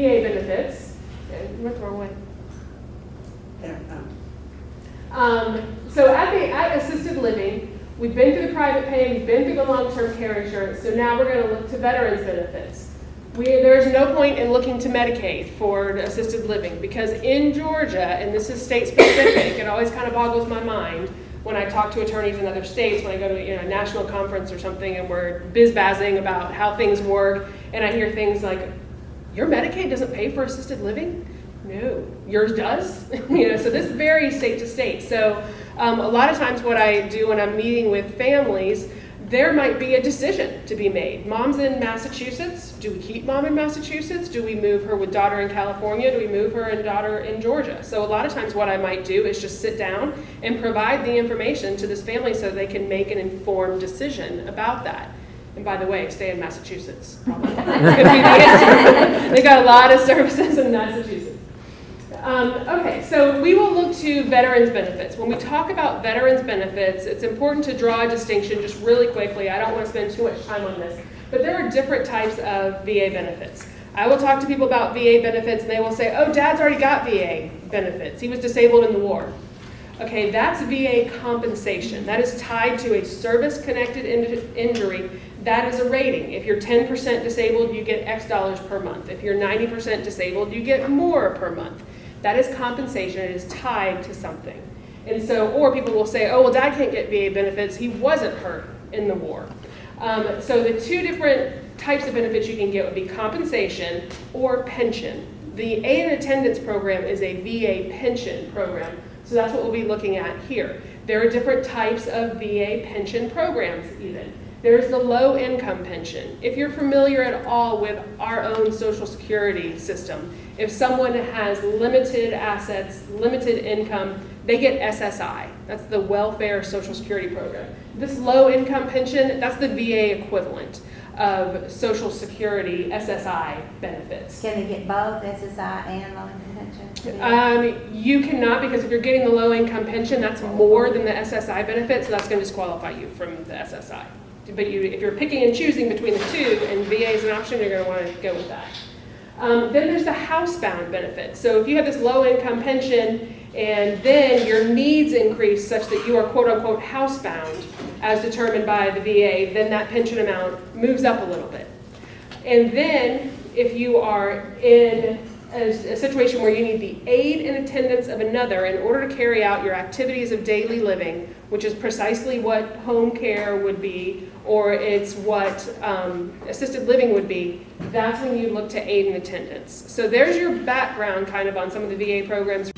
VA benefits. Went the wrong way. So at assisted living, we've been through the private pay, we've been through the long-term care insurance, so now we're going to look to veterans benefits. There's no point in looking to Medicaid for assisted living because in Georgia, and this is state specific, it always kind of boggles my mind when I talk to attorneys in other states, when I go to a national conference or something and we're biz-bazzing about how things work, and I hear things like, your Medicaid doesn't pay for assisted living? No, yours does. So this varies state to state. So a lot of times what I do when I'm meeting with families, there might be a decision to be made. Mom's in Massachusetts. Do we keep mom in Massachusetts? Do we move her with daughter in California? Do we move her and daughter in Georgia? So a lot of times what I might do is just sit down and provide the information to this family so they can make an informed decision about that. And by the way, stay in Massachusetts. Probably. They got a lot of services in Massachusetts. Okay, so we will look to veterans benefits. When we talk about veterans benefits, it's important to draw a distinction just really quickly. I don't want to spend too much time on this, but there are different types of VA benefits. I will talk to people about VA benefits and they will say, oh, Dad's already got VA benefits. He was disabled in the war. Okay, that's VA compensation. That is tied to a service-connected injury. That is a rating. If you're 10% disabled, you get X dollars per month. If you're 90% disabled, you get more per month. That is compensation. It is tied to something. And so, or people will say, oh, well, Dad can't get VA benefits. He wasn't hurt in the war. So the two different types of benefits you can get would be compensation or pension. The aid and attendance program is a VA pension program. So that's what we'll be looking at here. There are different types of VA pension programs even. There's the low income pension. If you're familiar at all with our own Social Security system, if someone has limited assets, limited income, they get SSI. That's the Welfare Social Security Program. This low income pension, that's the VA equivalent of Social Security SSI benefits. Can they get both SSI and low income pension? You cannot, because if you're getting the low income pension, that's more than the SSI benefit, so that's going to disqualify you from the SSI. But if you're picking and choosing between the two, and VA is an option, you're going to want to go with that. Then there's the housebound benefit. So if you have this low income pension and then your needs increase such that you are quote unquote housebound as determined by the VA, then that pension amount moves up a little bit. And then if you are in a situation where you need the aid and attendance of another in order to carry out your activities of daily living, which is precisely what home care would be, or it's what assisted living would be, that's when you look to aid and attendance. So there's your background kind of on some of the VA programs.